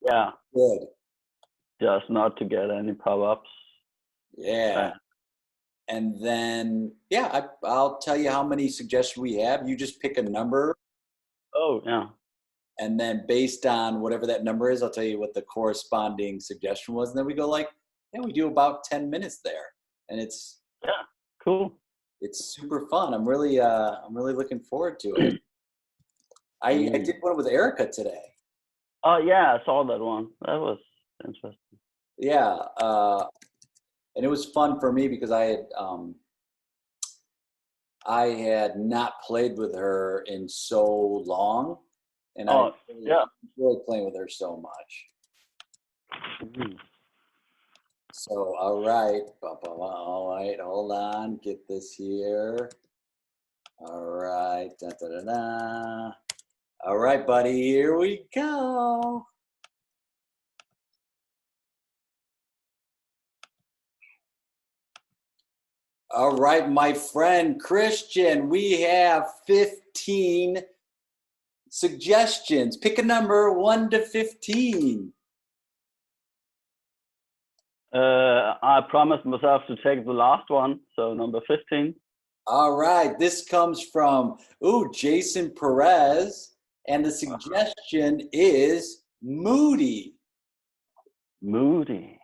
Yeah. Good. Just not to get any pop-ups. Yeah. And then, I'll tell you how many suggestions we have. You just pick a number. Oh, yeah. And then based on whatever that number is, I'll tell you what the corresponding suggestion was. And then we go we do about 10 minutes there. And it's cool. It's super fun. I'm really looking forward to it. I did one with Erica today. Oh, yeah, I saw that one. That was interesting. Yeah. And it was fun for me because I had not played with her in so long. And I enjoyed playing with her so much. Mm-hmm. So, all right, hold on, get this here. All right, da-da-da-da. All right, buddy, here we go. All right, my friend Christian, we have 15 suggestions. Pick a number 1 to 15. I promised myself to take the last one, so number 15. All right, this comes from Jason Perez, and the suggestion is moody. Moody.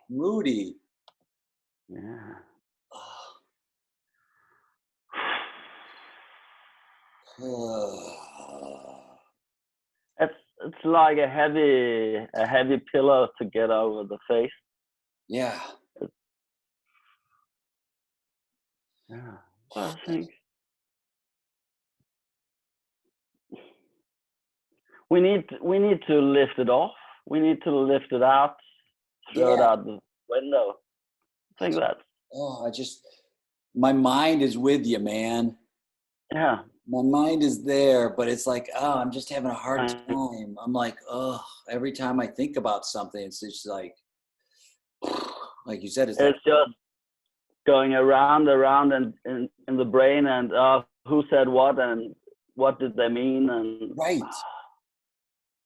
Yeah. It's like a heavy pillow to get over the face. Yeah. Yeah. I think we need to lift it off. We need to lift it out, throw it out the window. I think that. My mind is with you, man. Yeah. My mind is there, but it's like, I'm just having a hard time. I'm like, every time I think about something, it's just like you said, it's just going around and in the brain, and who said what and what did they mean, and right.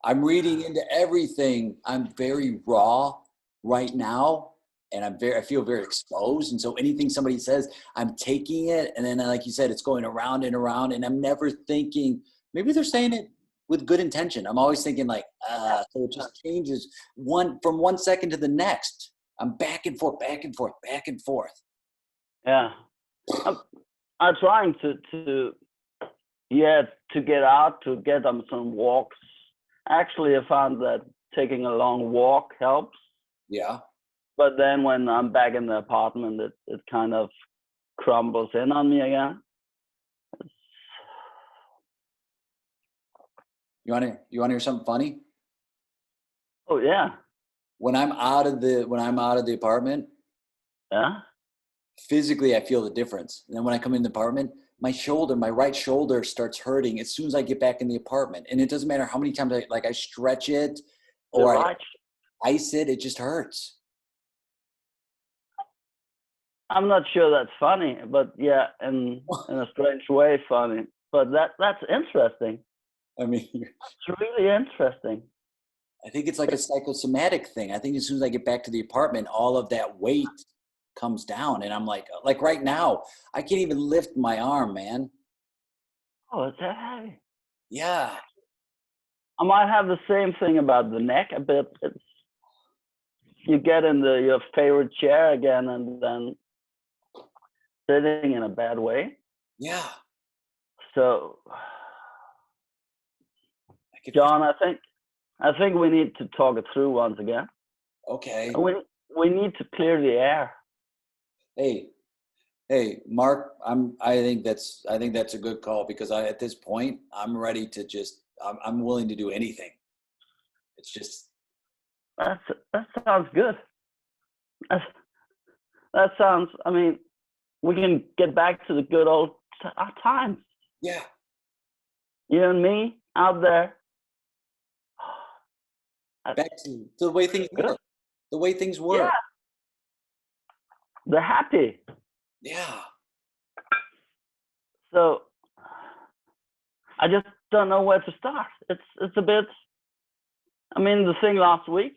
I'm reading into everything. I'm very raw right now. And I feel very exposed. And so anything somebody says, I'm taking it. And then, like you said, it's going around and around. And I'm never thinking, maybe they're saying it with good intention. I'm always thinking so it just changes from 1 second to the next. I'm back and forth, back and forth, back and forth. Yeah. I'm trying to get out, to get on some walks. Actually, I found that taking a long walk helps. Yeah. But then when I'm back in the apartment, it kind of crumbles in on me again. You want to hear something funny? Oh yeah. When I'm out of the apartment, physically I feel the difference. And then when I come in the apartment, my right shoulder starts hurting as soon as I get back in the apartment. And it doesn't matter how many times I stretch it or I ice it, it just hurts. I'm not sure that's funny, but yeah, in a strange way funny. But that's interesting. I mean, it's really interesting. I think it's like a psychosomatic thing. I think as soon as I get back to the apartment, all of that weight comes down, and I'm like right now, I can't even lift my arm, man. Oh, it's that heavy. Yeah. I might have the same thing about the neck a bit. You get in your favorite chair again, and then sitting in a bad way. Yeah. So, John, I think we need to talk it through once again. Okay. We need to clear the air. Hey, Mark. I think that's a good call, because at this point I'm ready to I'm willing to do anything. It's just that sounds good. That sounds. I mean, we can get back to the good old times. Yeah. You and me out there. Back to the way things were. The way things were. Yeah. They're happy. Yeah. So I just don't know where to start. It's a bit. I mean, the thing last week,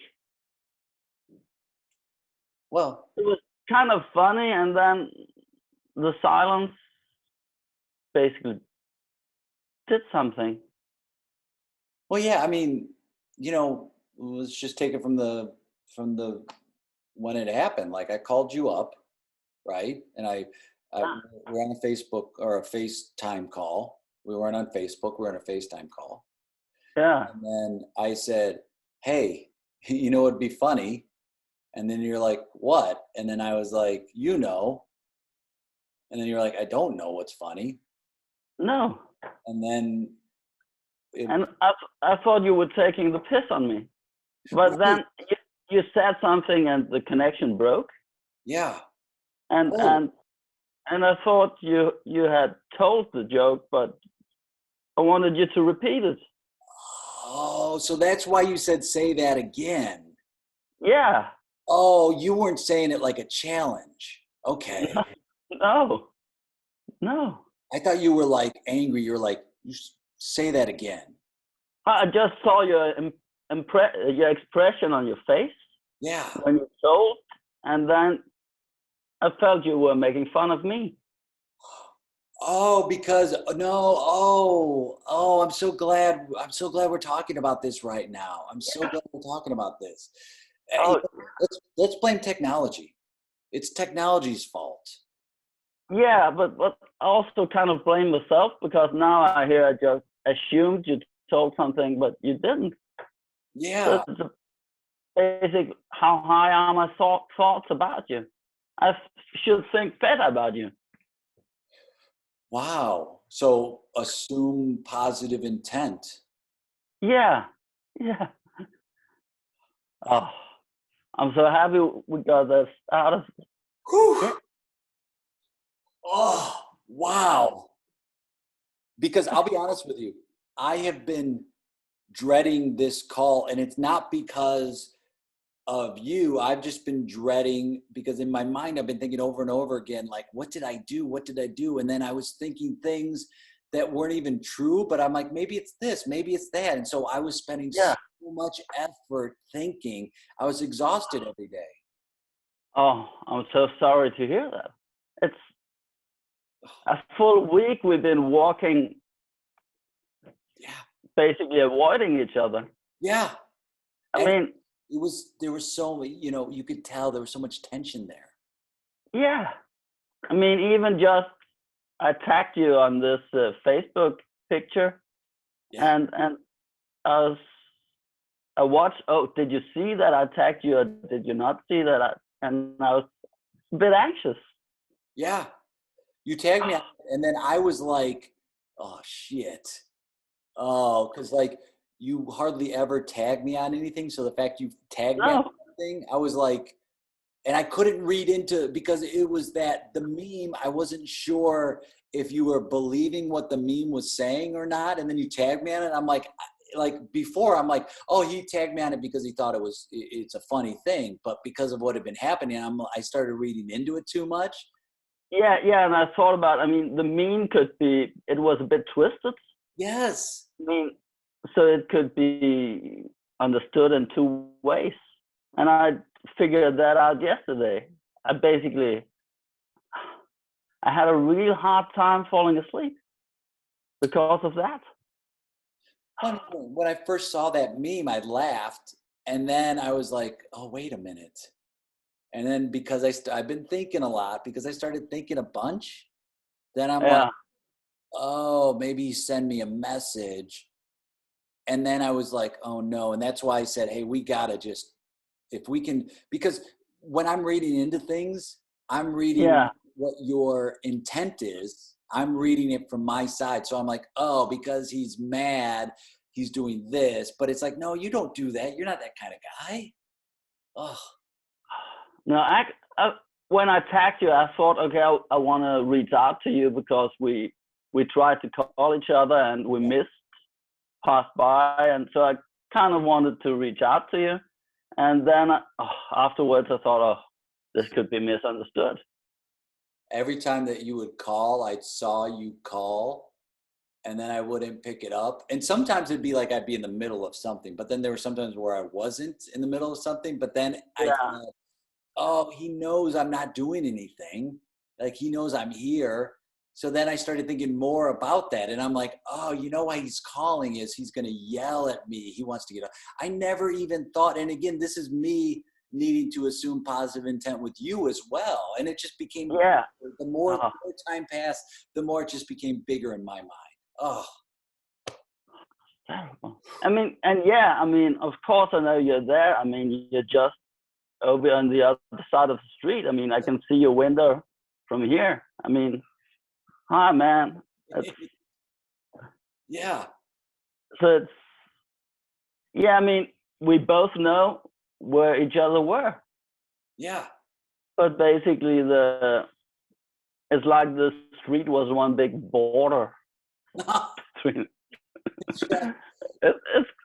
Well, It was kind of funny, and then the silence basically did something. well, yeah. I mean, let's just take it from the when it happened. Like I called you up, right? And I Yeah. we're on a Facebook or a FaceTime call. We weren't on Facebook. We were on a FaceTime call. Yeah. And then I said, "Hey, it'd be funny." And then you're like, "What?" And then I was like, And then you're like, "I don't know what's funny." No. And then it, And I thought you were taking the piss on me. But right, then you said something and the connection broke. yeah. And Oh, and and I thought you had told the joke, but I wanted you to repeat it. oh, so that's why you said say that again. Yeah. Oh, you weren't saying it like a challenge. Okay. No. No. I thought you were like angry. You're like, say that again. I just saw your expression on your face Yeah. when you told, and then I felt you were making fun of me. Oh, because no, oh, I'm so glad. I'm so glad we're talking about this right now. I'm so glad we're talking about this. Oh, Let's blame technology. It's technology's fault. yeah, but I also kind of blame myself because now I hear I just assumed you told something, but you didn't. So Yeah. it's a basic how high are my thoughts about you? I should think better about you. Wow. So assume positive intent. Yeah, yeah. Oh, I'm so happy we got this out of Whew. it. Oh, wow. Because I'll be honest with you, I have been dreading this call, and it's not because of you. I've just been dreading because in my mind I've been thinking over and over again, like, what did I do? What did I do? And then I was thinking things that weren't even true, but I'm like, maybe it's this, maybe it's that. And so I was spending Yeah. so much effort thinking. I was exhausted every day. Oh, I'm so sorry to hear that. It's a full week we've been walking, Yeah. basically avoiding each other. Yeah. I And mean, there was so many, you could tell there was so much tension there. yeah. I mean, even just I tagged you on this Facebook picture, Yeah. and I was I watched. Oh, did you see that I tagged you, or did you not see that? And I was a bit anxious. Yeah. You tagged me on it, and then I was like, oh shit. Oh, because like you hardly ever tag me on anything. So the fact you tagged me on No, something, I was like, and I couldn't read into because it was the meme. I wasn't sure if you were believing what the meme was saying or not. And then you tagged me on it. I'm like before, I'm like, oh, he tagged me on it because he thought it's a funny thing. But because of what had been happening, I started reading into it too much. yeah, yeah. And I thought about. I mean, the meme could be. It was a bit twisted. Yes. I mean, so it could be understood in two ways. And I figured that out yesterday. I basically I had a real hard time falling asleep because of that. Well, I mean, when I first saw that meme, I laughed. And then I was like, oh, wait a minute. And then because I've been thinking a lot, because I started thinking a bunch, then I'm like, Yeah, oh, maybe you send me a message. And then I was like, oh no. And that's why I said, hey, we gotta just, if we can, because when I'm reading into things, I'm reading yeah. what your intent is. I'm reading it from my side. So I'm like, oh, because he's mad, he's doing this. But it's like, no, you don't do that. You're not that kind of guy. Oh, No, when I tagged you, I thought, okay, I want to reach out to you because we tried to call each other and we missed, passed by, and so I kind of wanted to reach out to you. And then afterwards, I thought, oh, this could be misunderstood. every time that you would call, I saw you call and then I wouldn't pick it up. And sometimes it'd be like I'd be in the middle of something, but then there were sometimes where I wasn't in the middle of something, but then I Yeah, thought, oh, he knows I'm not doing anything. Like he knows I'm here. So then I started thinking more about that. And I'm like, oh, you know why he's calling is he's going to yell at me. He wants to get up. I never even thought. And again, this is me needing to assume positive intent with you as well. And it just became, Yeah. the more Oh, time passed, the more it just became bigger in my mind. Oh, terrible. I mean, and yeah, I mean, of course I know you're there. I mean, you're just over on the other side of the street. I mean, I can see your window from here. I mean, hi, man. It's, yeah. so it's, yeah, I mean, we both know where each other were. Yeah. But basically, it's like the street was one big border between. It's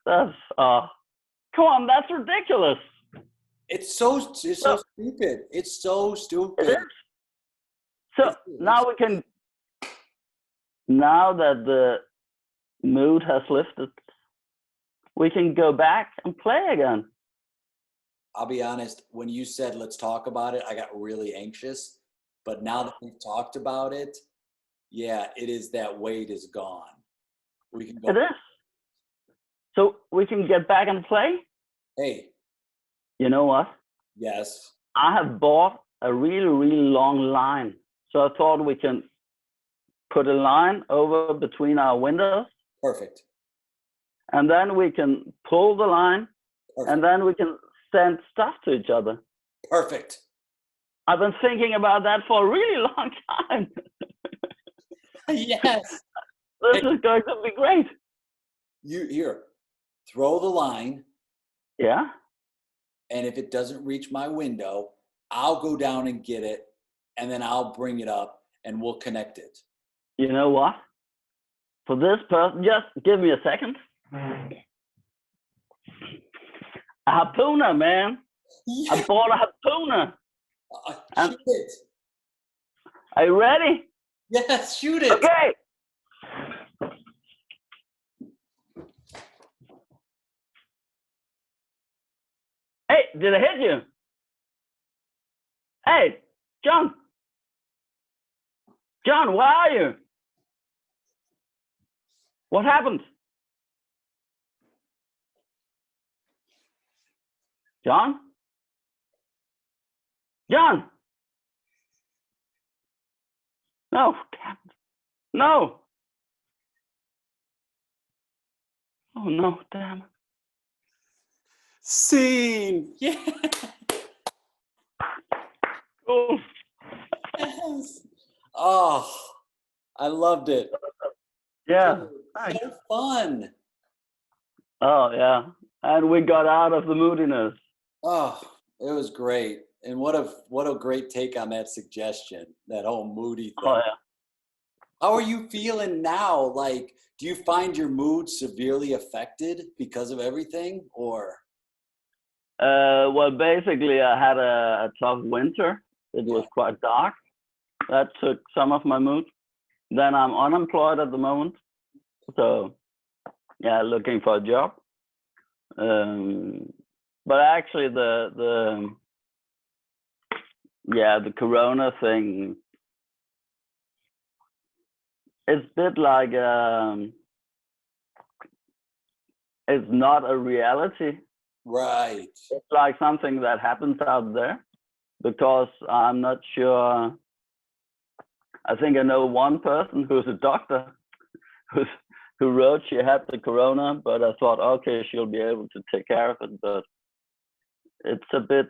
that's come on, that's ridiculous. It's so So stupid. It's so it stupid. is. So It's now we can. Now that the mood has lifted, we can go back and play again. I'll be honest, when you said let's talk about it, I got really anxious. But now that we've talked about it, yeah, it is, that weight is gone. We can It go, is. So we can get back and play. hey, You know what? yes, I have bought a really, really long line. So I thought we can put a line over between our windows, perfect. and then we can pull the line, Perfect. and then we can send stuff to each other. Perfect. I've been thinking about that for a really long time. Yes. This is going to be great. You here, throw the line, Yeah. and if it doesn't reach my window, I'll go down and get it, and then I'll bring it up and we'll connect it. You know what? For this person, just give me a second. A harpooner, man. Yeah. I bought a harpooner. And Shoot it. are you ready? Yes, shoot it. Okay. Hey, did I hit you? Hey, John. John, where are you? What happened? John? John? No, damn it. No. Oh, no, damn it. Scene. Yeah. Cool. Yes. Oh, I loved it. Yeah. Dude, Thanks. so fun. Oh, yeah. And we got out of the moodiness. Oh, it was great. And what a great take on that suggestion, that whole moody thing. Oh, yeah. How are you feeling now? Like, do you find your mood severely affected because of everything, or? Well, basically, I had a tough winter. It was quite dark. That took some of my mood. Then I'm unemployed at the moment. So, yeah, looking for a job. But actually, the Corona thing, it's a bit like it's not a reality. Right. It's like something that happens out there, because I'm not sure. I think I know one person who's a doctor who wrote she had the corona, but I thought, okay, she'll be able to take care of it. But it's a bit,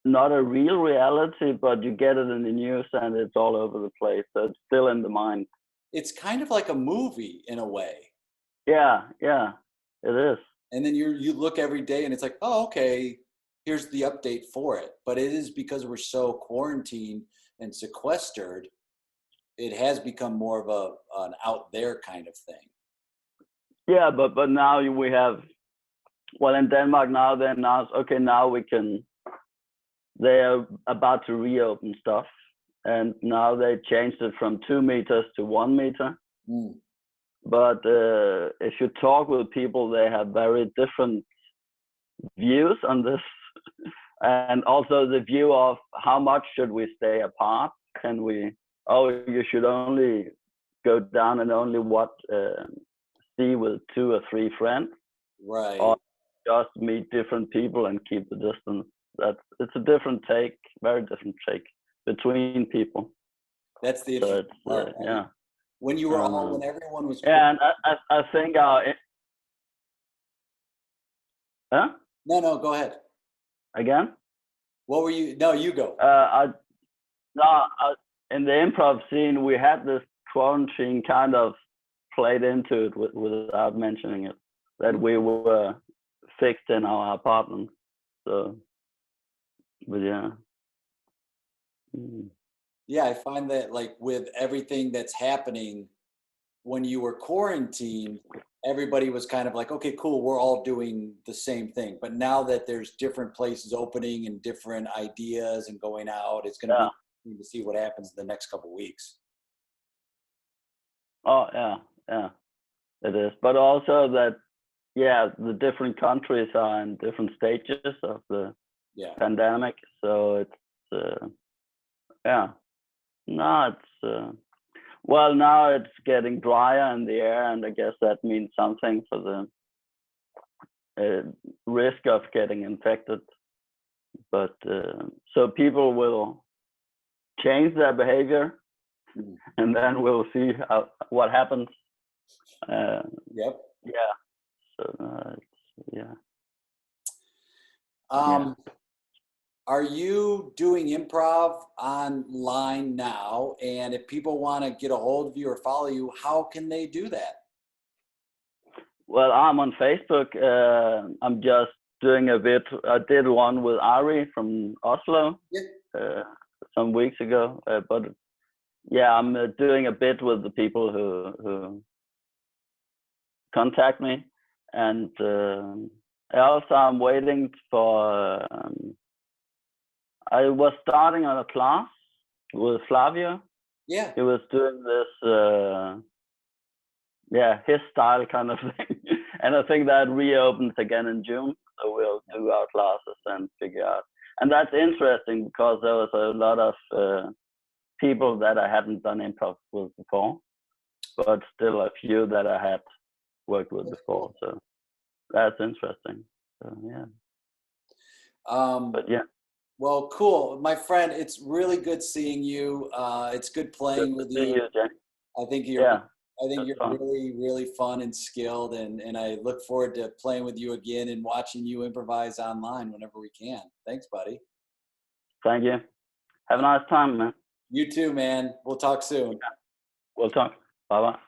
not a real reality, but you get it in the news and it's all over the place. So it's still in the mind. It's kind of like a movie in a way. Yeah, it is. And then you look every day and it's like, oh, okay, here's the update for it. But it is because we're so quarantined and sequestered, it has become more of an out there kind of thing. Yeah, but now we have, well, in Denmark now they announced, okay, now we can, they're about to reopen stuff. And now they changed it from 2 meters to 1 meter. but if you talk with people, they have very different views on this, and also the view of how much should we stay apart. Can we? Oh, you should only go down and only see with 2 or 3 friends, Right. or just meet different people and keep the distance. It's a different take, very different take between people. That's the So interesting part, right? yeah. When you were when everyone was. Yeah, and I think huh? No, go ahead. Again? What were you? No, you go. In the improv scene, we had this quarantine kind of played into it without mentioning it, that we were fixed in our apartment. So, but yeah. Yeah, I find that like with everything that's happening, when you were quarantined, everybody was kind of like, okay, cool, we're all doing the same thing. But now that there's different places opening and different ideas and going out, it's going to be interesting to see what happens in the next couple of weeks. Oh yeah, it is. But also that, yeah, the different countries are in different stages of the pandemic. So it's no, it's well, now it's getting drier in the air, and I guess that means something for the risk of getting infected. But so people will change their behavior, and then we'll see what happens. Yep. Yeah. So yeah. Are you doing improv online now? And if people want to get a hold of you or follow you, how can they do that? Well, I'm on Facebook. I'm just doing a bit. I did one with Ari from Oslo some weeks ago. But yeah, I'm doing a bit with the people who contact me. And also I'm waiting for... I was starting on a class with Flavio. Yeah. He was doing this, his style kind of thing. And I think that reopens again in June. So we'll do our classes and figure out. And that's interesting because there was a lot of people that I hadn't done improv with before, but still a few that I had worked with before. So that's interesting. So yeah. But yeah. Well, cool, my friend. It's really good seeing you. It's good playing with you. I think you're really, really fun and skilled, and I look forward to playing with you again and watching you improvise online whenever we can. Thanks, buddy. Thank you. Have a nice time, man. You too, man. We'll talk soon. We'll talk. Bye-bye.